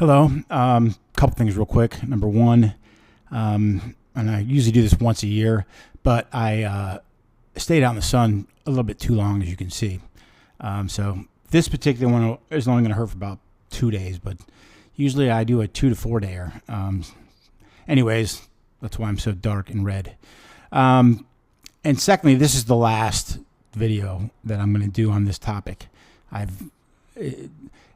Hello. Couple things real quick. Number one, and I usually do this once a year, but I stayed out in the sun a little bit too long, as you can see. So this particular one is only going to hurt for about 2 days, but usually I do a 2 to 4 dayer. Anyways, that's why I'm so dark and red. And secondly, this is the last video that I'm going to do on this topic.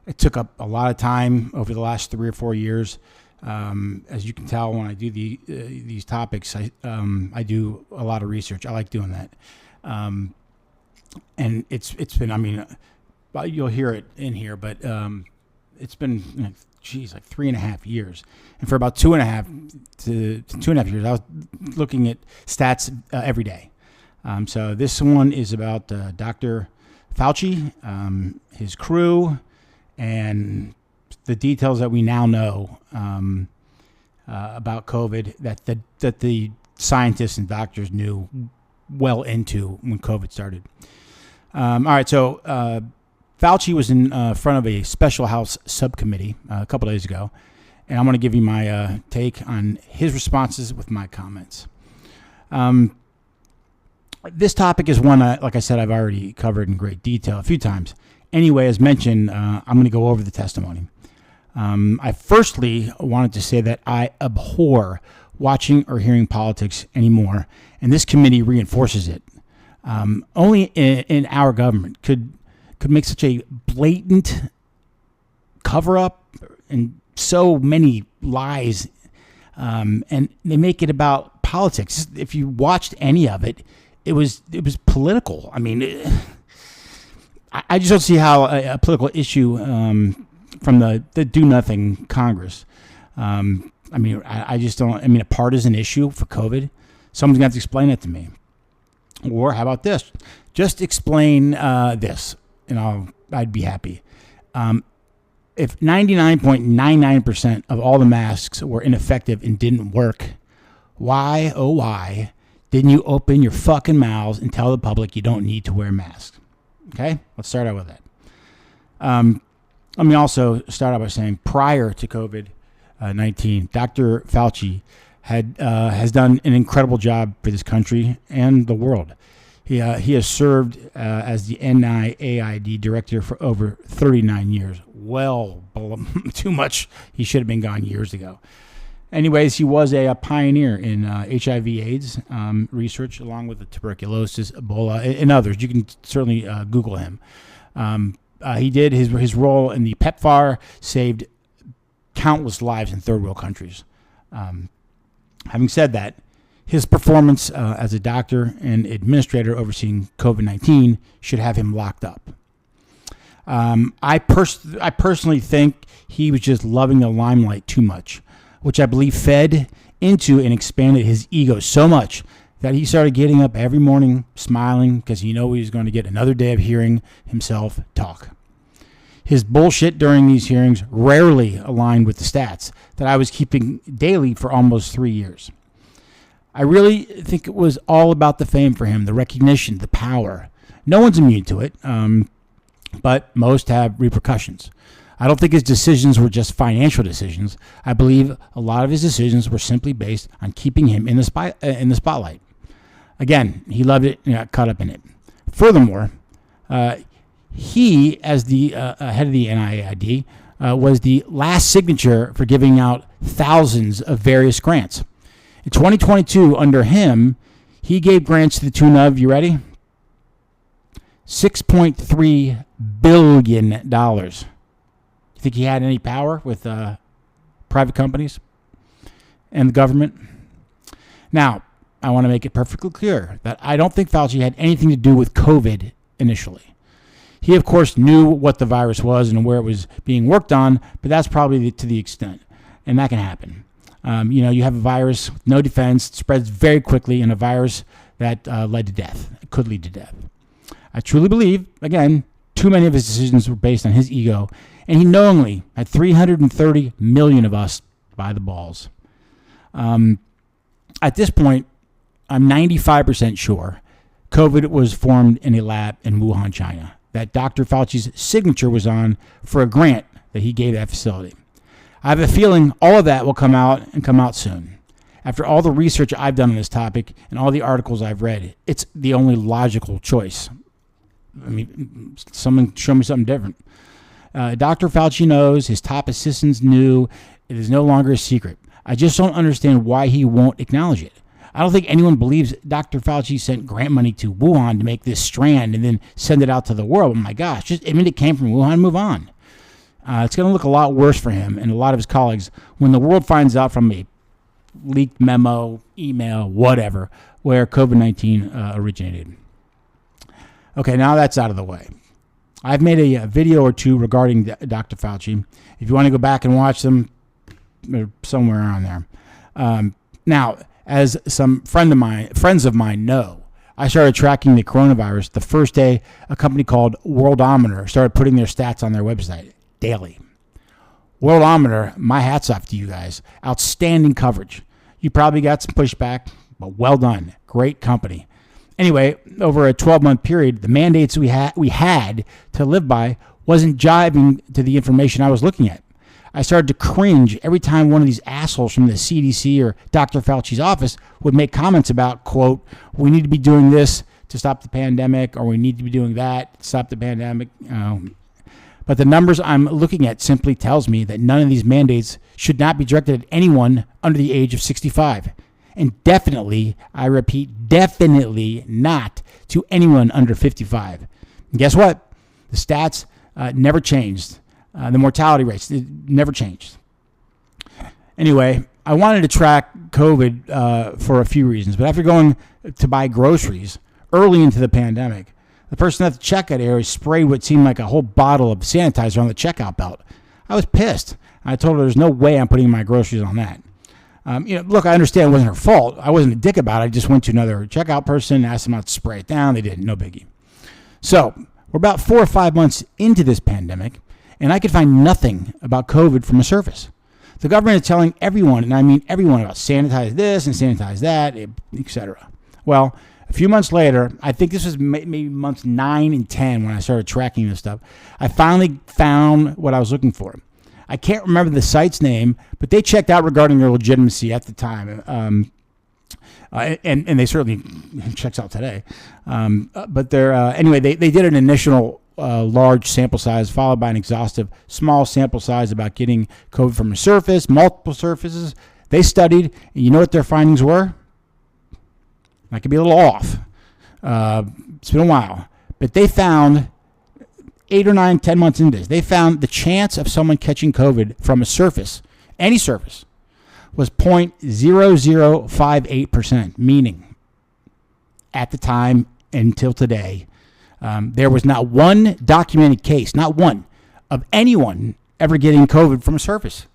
It took up a lot of time over the last 3 or 4 years. As you can tell, when I do these topics, I do a lot of research. I like doing that. And it's been, I mean, you'll hear it in here, but it's been, like 3.5 years. And for about 2.5 years, I was looking at stats every day. So this one is about Dr. FRAUDci, his crew, and the details that we now know about COVID that the scientists and doctors knew well into when COVID started. All right, so FRAUDci was in front of a special House subcommittee a couple days ago, and I'm going to give you my take on his responses with my comments. This topic is one, like I said, I've already covered in great detail a few times. Anyway, as mentioned, I'm going to go over the testimony. I firstly wanted to say that I abhor watching or hearing politics anymore, and this committee reinforces it. Only in our government could make such a blatant cover-up and so many lies, and they make it about politics. If you watched any of it, it was political. I mean, I just don't see how a political issue from the do-nothing Congress. I mean, I just don't. I mean, a partisan issue for COVID. Someone's going to have to explain it to me. Or how about this? Just explain this, and I'd be happy. If 99.99% of all the masks were ineffective and didn't work, why, oh why, didn't you open your fucking mouths and tell the public you don't need to wear masks? Okay, let's start out with that. Let me also start out by saying prior to COVID-19, Dr. FRAUDci has done an incredible job for this country and the world. He has served as the NIAID director for over 39 years. Well, too much. He should have been gone years ago. Anyways, he was a pioneer in HIV/AIDS research, along with the tuberculosis, Ebola, and others. You can certainly Google him. He did his role in the PEPFAR saved countless lives in third world countries. Having said that, his performance as a doctor and administrator overseeing COVID-19 should have him locked up. I personally think he was just loving the limelight too much, which I believe fed into and expanded his ego so much that he started getting up every morning smiling because he knew he was going to get another day of hearing himself talk. His bullshit during these hearings rarely aligned with the stats that I was keeping daily for almost 3 years. I really think it was all about the fame for him, the recognition, the power. No one's immune to it, but most have repercussions. I don't think his decisions were just financial decisions. I believe a lot of his decisions were simply based on keeping him in the spotlight. Again, he loved it and got caught up in it. Furthermore, he, as the head of the NIAID, was the last signature for giving out thousands of various grants. In 2022, under him, he gave grants to the tune of, you ready? $6.3 billion. You think he had any power with private companies and the government? Now, I want to make it perfectly clear that I don't think FRAUDci had anything to do with COVID initially. He, of course, knew what the virus was and where it was being worked on, but that's probably to the extent, and that can happen. You have a virus with no defense, it spreads very quickly, and a virus that led to death. It could lead to death. I truly believe, again, too many of his decisions were based on his ego, and he knowingly had 330 million of us by the balls. At this point, I'm 95% sure COVID was formed in a lab in Wuhan, China, that Dr. FRAUDci's signature was on for a grant that he gave that facility. I have a feeling all of that will come out and come out soon. After all the research I've done on this topic and all the articles I've read, it's the only logical choice. I mean, someone show me something different. Dr. Fauci knows, his top assistants knew, it is no longer a secret. I just don't understand why he won't acknowledge it. I don't think anyone believes Dr. Fauci sent grant money to Wuhan to make this strand and then send it out to the world. Oh my gosh, just admit it came from Wuhan, move on. It's going to look a lot worse for him and a lot of his colleagues when the world finds out from a leaked memo, email, whatever, where COVID-19 originated. Okay, now that's out of the way. I've made a video or two regarding Dr. Fauci. If you want to go back and watch them, they're somewhere on there. Now, as some friends of mine know, I started tracking the coronavirus the first day a company called Worldometer started putting their stats on their website daily. Worldometer, my hat's off to you guys. Outstanding coverage. You probably got some pushback, but well done. Great company. Anyway, over a 12-month period, the mandates we had to live by wasn't jiving to the information I was looking at. I started to cringe every time one of these assholes from the CDC or Dr. Fauci's office would make comments about, quote, we need to be doing this to stop the pandemic, or we need to be doing that to stop the pandemic. But the numbers I'm looking at simply tells me that none of these mandates should not be directed at anyone under the age of 65. And definitely, I repeat, definitely not to anyone under 55. And guess what? The stats never changed. The mortality rates never changed. Anyway, I wanted to track COVID for a few reasons. But after going to buy groceries early into the pandemic, the person at the checkout area sprayed what seemed like a whole bottle of sanitizer on the checkout belt. I was pissed. I told her there's no way I'm putting my groceries on that. Look, I understand it wasn't her fault. I wasn't a dick about it. I just went to another checkout person, asked them not to spray it down. They didn't. No biggie. So we're about 4 or 5 months into this pandemic, and I could find nothing about COVID from a surface. The government is telling everyone, and I mean everyone, about sanitize this and sanitize that, etc. Well, a few months later, I think this was maybe months 9 and 10 when I started tracking this stuff, I finally found what I was looking for. I can't remember the site's name, but they checked out regarding their legitimacy at the time. And they certainly checks out today. But anyway, they did an initial large sample size followed by an exhaustive small sample size about getting COVID from a surface, multiple surfaces. They studied, and you know what their findings were? I could be a little off. It's been a while. But they found 8 or 9, 10 months into this, they found the chance of someone catching COVID from a surface, any surface, was 0.0058%, meaning at the time until today, there was not one documented case, not one, of anyone ever getting COVID from a surface.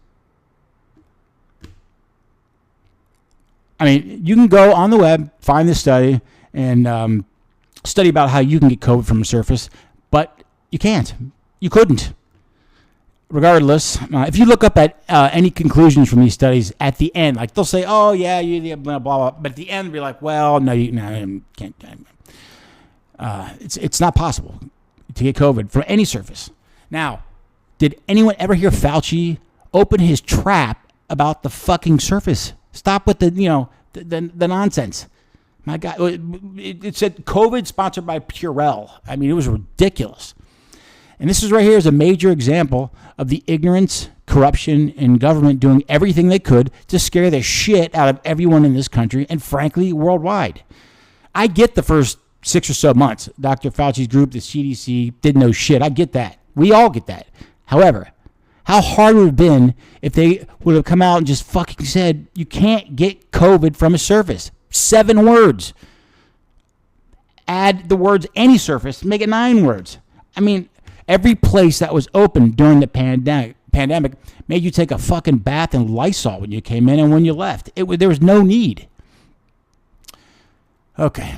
I mean, you can go on the web, find this study, and study about how you can get COVID from a surface, but you can't. You couldn't. Regardless, if you look up at any conclusions from these studies at the end, like they'll say, "Oh yeah, you blah blah blah," but at the end, they'll be like, "Well, no, you can't." It's not possible to get COVID from any surface. Now, did anyone ever hear Fauci open his trap about the fucking surface? Stop with the nonsense. My God, it said COVID sponsored by Purell. I mean, it was ridiculous. And this is right here is a major example of the ignorance, corruption, in government doing everything they could to scare the shit out of everyone in this country and, frankly, worldwide. I get the first 6 or so months. Dr. Fauci's group, the CDC, didn't know shit. I get that. We all get that. However, how hard would it have been if they would have come out and just fucking said, you can't get COVID from a surface? 7 words. Add the words any surface, make it 9 words. I mean, every place that was open during the pandemic made you take a fucking bath in Lysol when you came in and when you left. There was no need. Okay.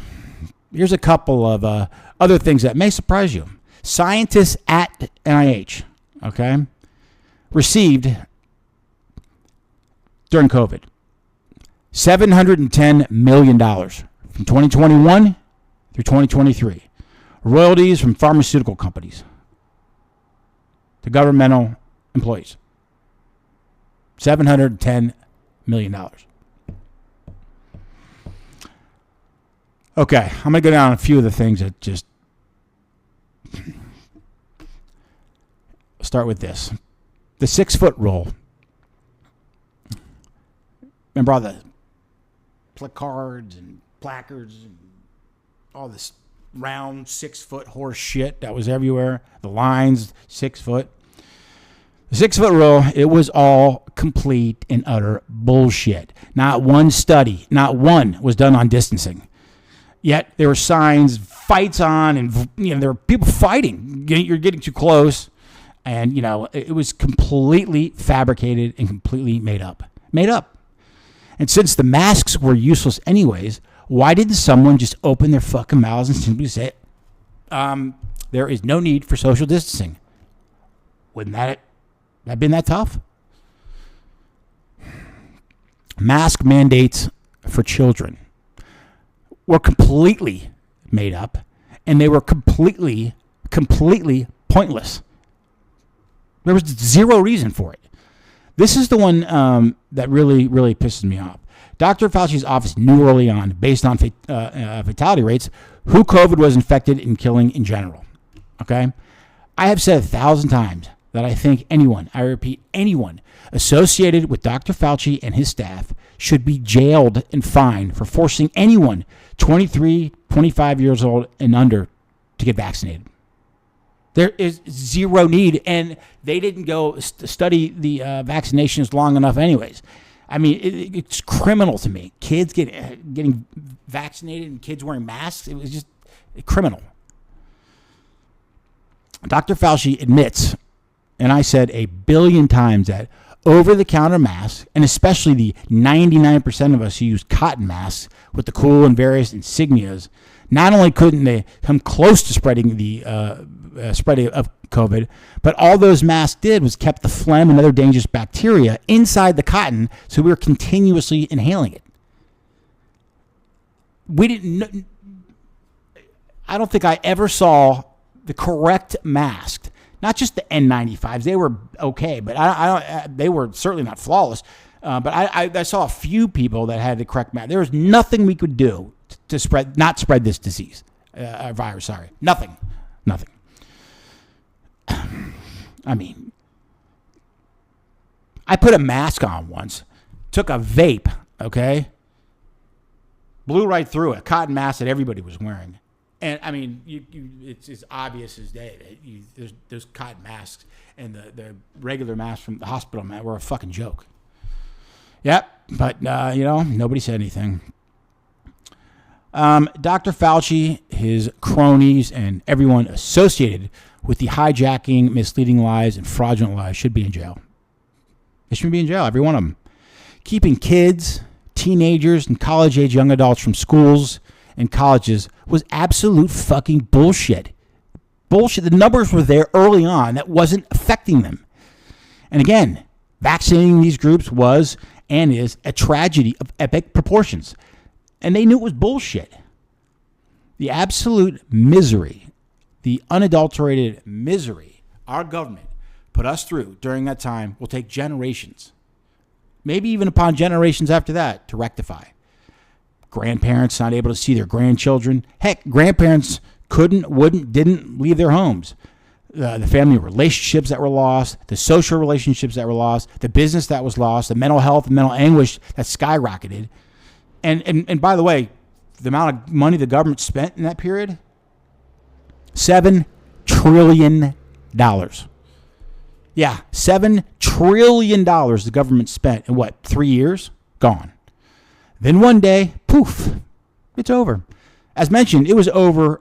Here's a couple of other things that may surprise you. Scientists at NIH, okay, received during COVID $710 million from 2021 through 2023. Royalties from pharmaceutical companies to governmental employees. $710 million. Okay, I'm going to go down a few of the things that just... Start with this. The 6-foot rule. Remember all the placards and placards and all this round 6-foot horse shit that was everywhere? The lines, 6 foot. The 6-foot rule, it was all complete and utter bullshit. Not one study, not one was done on distancing. Yet there were signs, fights on, and there were people fighting. You're getting too close. And, it was completely fabricated and completely made up. Made up. And since the masks were useless anyways, why didn't someone just open their fucking mouths and simply say, there is no need for social distancing? Wouldn't that have been that tough? Mask mandates for children were completely made up, and they were completely pointless. There was zero reason for it. This is the one that really pisses me off. Dr. Fauci's office knew early on, based on fatality rates, who COVID was infected and killing in general. Okay? I have said 1,000 times that I think anyone, I repeat, anyone associated with Dr. Fauci and his staff should be jailed and fined for forcing anyone 23, 25 years old and under to get vaccinated. There is zero need, and they didn't go study the vaccinations long enough anyways. I mean, it's criminal to me. Kids getting vaccinated and kids wearing masks, it was just criminal. Dr. Fauci admits, and I said 1 billion times, that over-the-counter masks, and especially the 99% of us who use cotton masks with the cool and various insignias, not only couldn't they come close to spreading the spread of COVID, but all those masks did was kept the phlegm and other dangerous bacteria inside the cotton, so we were continuously inhaling it. I don't think I ever saw the correct mask. Not just the N95s; they were okay, but they were certainly not flawless. But I saw a few people that had the correct mask. There was nothing we could do to not spread this disease, virus. Sorry, nothing. I mean, I put a mask on once, took a vape, okay, blew right through it, a cotton mask that everybody was wearing. And, I mean, it's as obvious as day that there's cotton masks, and the regular masks from the hospital, man, were a fucking joke. Yep, but, nobody said anything. Dr. Fauci, his cronies, and everyone associated with the hijacking, misleading lies, and fraudulent lies should be in jail. They should be in jail, every one of them. Keeping kids, teenagers, and college-age young adults from schools and colleges was absolute fucking bullshit. Bullshit. The numbers were there early on. That wasn't affecting them. And again, vaccinating these groups was and is a tragedy of epic proportions. And they knew it was bullshit. The absolute misery, the unadulterated misery our government put us through during that time will take generations, maybe even upon generations after that, to rectify. Grandparents not able to see their grandchildren. Heck, grandparents didn't leave their homes. The family relationships that were lost, the social relationships that were lost, the business that was lost, the mental health and mental anguish that skyrocketed. And by the way, the amount of money the government spent in that period, $7 trillion. Yeah, $7 trillion the government spent in 3 years? Gone. Then one day, poof, it's over. As mentioned, it was over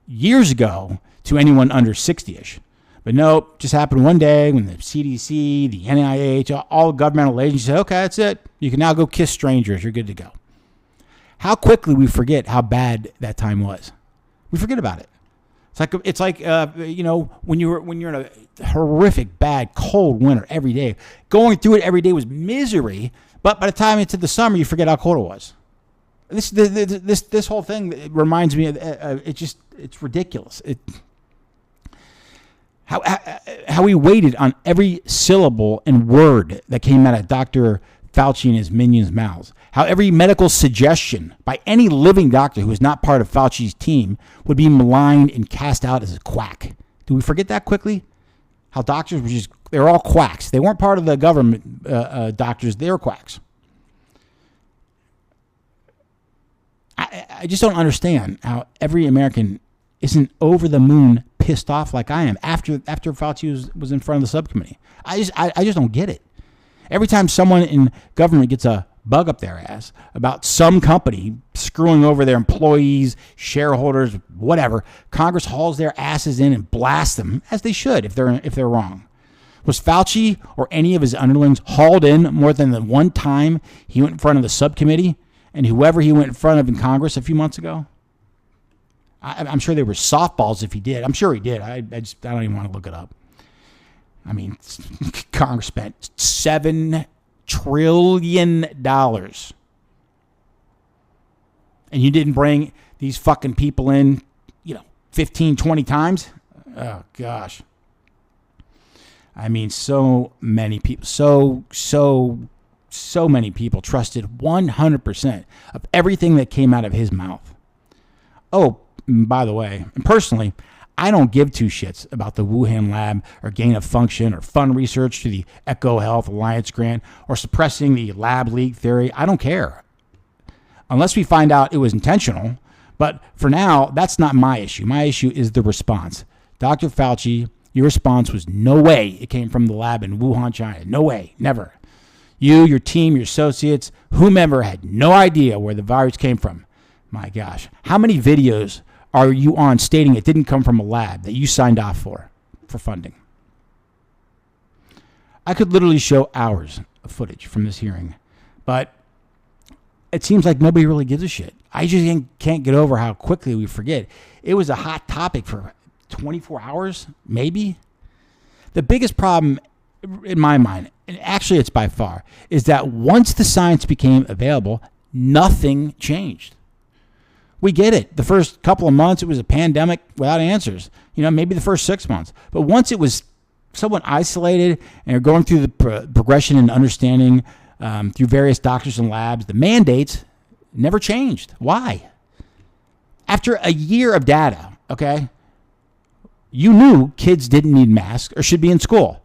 years ago to anyone under 60-ish. But nope, just happened one day when the CDC, the NIH, all governmental agencies said, okay, that's it. You can now go kiss strangers. You're good to go. How quickly we forget how bad that time was. We forget about it. It's like when you're in a horrific, bad, cold winter every day. Going through it every day was misery. But by the time it's the summer, you forget how cold it was. This whole thing reminds me of it's ridiculous. How he waited on every syllable and word that came out of Dr. Fauci and his minions' mouths. How every medical suggestion by any living doctor who was not part of Fauci's team would be maligned and cast out as a quack. Do we forget that quickly? How doctors were they're all quacks. They weren't part of the government doctors. They were quacks. I just don't understand how every American isn't over the moon pissed off like I am after Fauci was in front of the subcommittee. I just don't get it. Every time someone in government gets a bug up their ass about some company screwing over their employees, shareholders, whatever, Congress hauls their asses in and blasts them, as they should if they're wrong. Was Fauci or any of his underlings hauled in more than the one time he went in front of the subcommittee and whoever he went in front of in Congress a few months ago? I'm sure they were softballs if he did. I'm sure he did. I don't even want to look it up. I mean, Congress spent $7 trillion. And you didn't bring these fucking people in, 15, 20 times? Oh, gosh. I mean, so many people, so many people trusted 100% of everything that came out of his mouth. Oh, by the way, and personally, I don't give two shits about the Wuhan lab or gain of function or fund research to the Echo Health Alliance grant or suppressing the lab leak theory. I don't care. Unless we find out it was intentional. But for now, that's not my issue. My issue is the response. Dr. Fauci, your response was no way it came from the lab in Wuhan, China. No way. Never. You, your team, your associates, whomever had no idea where the virus came from. My gosh. How many videos are you on stating it didn't come from a lab that you signed off for funding? I could literally show hours of footage from this hearing, but it seems like nobody really gives a shit. I just can't get over how quickly we forget. It was a hot topic for 24 hours, maybe. The biggest problem in my mind, and actually it's by far, is that once the science became available, nothing changed. We get it. The first couple of months, it was a pandemic without answers. Maybe the first 6 months. But once it was somewhat isolated and you're going through the progression and understanding through various doctors and labs, the mandates never changed. Why? After a year of data, okay, you knew kids didn't need masks or should be in school.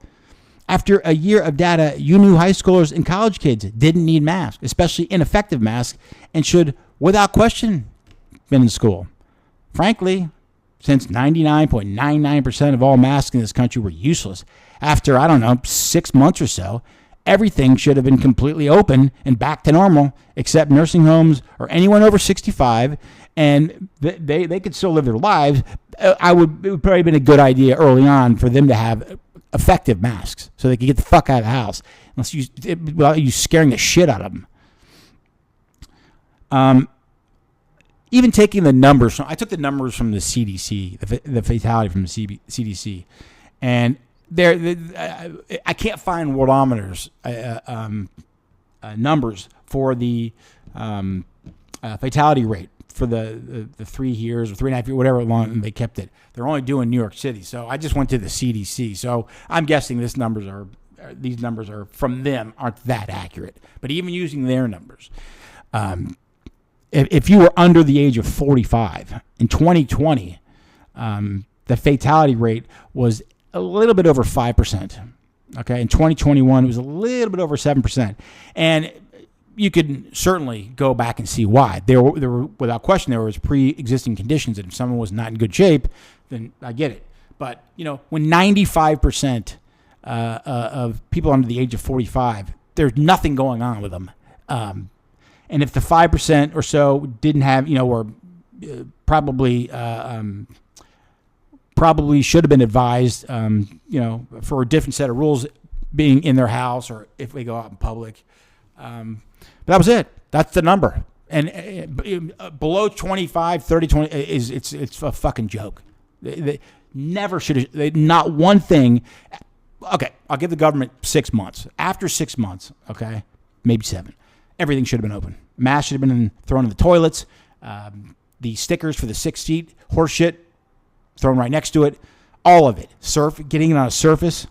After a year of data, you knew high schoolers and college kids didn't need masks, especially ineffective masks, and should, without question, been in school. Frankly, since 99.99% of all masks in this country were useless, after, 6 months or so, everything should have been completely open and back to normal, except nursing homes or anyone over 65, and they could still live their lives. It would probably have been a good idea early on for them to have effective masks so they could get the fuck out of the house, without you scaring the shit out of them. Even taking the numbers, I took the numbers from the CDC, the fatality from the CDC, and I can't find worldometers numbers for the fatality rate for the 3 years or 3.5 years, whatever long they kept it. They're only doing New York City, so I just went to the CDC. So I'm guessing these numbers are from them aren't that accurate. But even using their numbers. If you were under the age of 45 in 2020, the fatality rate was a little bit over 5%. Okay, in 2021, it was a little bit over 7%. And you could certainly go back and see why. There were, without question, there was pre-existing conditions, and if someone was not in good shape, then I get it. But, when 95% of people under the age of 45, there's nothing going on with them. And if the 5% or so didn't have, were probably should have been advised, for a different set of rules being in their house or if we go out in public. But that was it. That's the number. And below 25, 30, 20, it's a fucking joke. They never should have, not one thing. Okay, I'll give the government 6 months. After 6 months, okay, maybe 7. Everything should have been open. Masks should have been thrown in the toilets. The stickers for the 6 feet, horse shit, thrown right next to it. All of it. Getting it on a surface.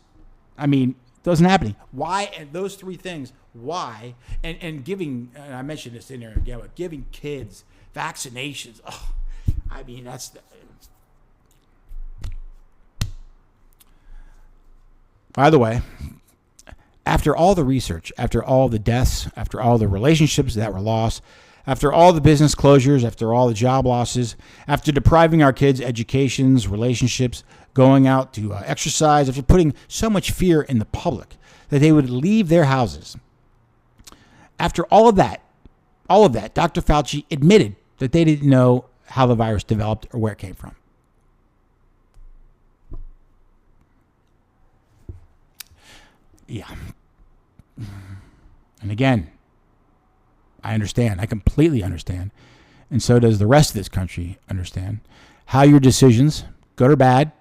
I mean, it doesn't happen. Why? And those three things. Why? And giving, and I mentioned this in there again, but giving kids vaccinations. Oh, I mean, by the way, after all the research, after all the deaths, after all the relationships that were lost, after all the business closures, after all the job losses, after depriving our kids educations, relationships, going out to exercise, after putting so much fear in the public that they would leave their houses. After all of that, Dr. Fauci admitted that they didn't know how the virus developed or where it came from. Yeah. And again, I understand. I completely understand. And so does the rest of this country understand how your decisions, good or bad,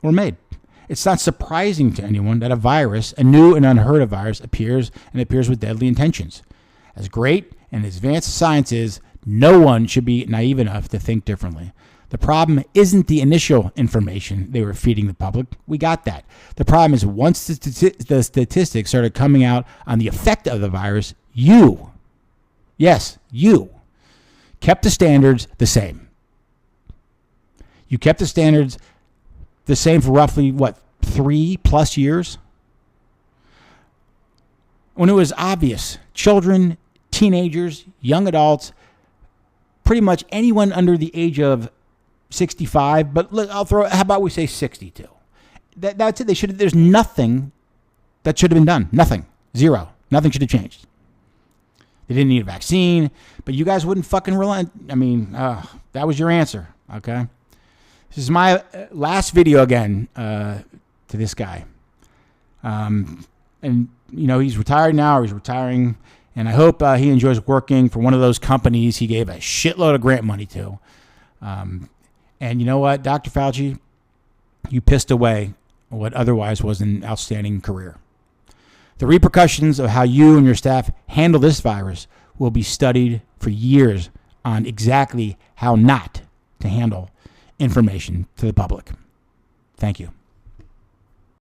were made. It's not surprising to anyone that a virus, a new and unheard of virus, appears with deadly intentions. As great and as advanced as science is, no one should be naive enough to think differently. The problem isn't the initial information they were feeding the public. We got that. The problem is once the statistics started coming out on the effect of the virus, you kept the standards the same. You kept the standards the same for roughly, 3+ years? When it was obvious, children, teenagers, young adults, pretty much anyone under the age of 65, but look, how about we say 62? That's it. There's nothing that should have been done. Nothing. Zero. Nothing should have changed. They didn't need a vaccine, but you guys wouldn't fucking relent. I mean, that was your answer, okay? This is my last video again to this guy. And, he's retired now, or he's retiring, and I hope he enjoys working for one of those companies he gave a shitload of grant money to. And you know what, Dr. Fauci, you pissed away what otherwise was an outstanding career. The repercussions of how you and your staff handle this virus will be studied for years on exactly how not to handle information to the public. Thank you.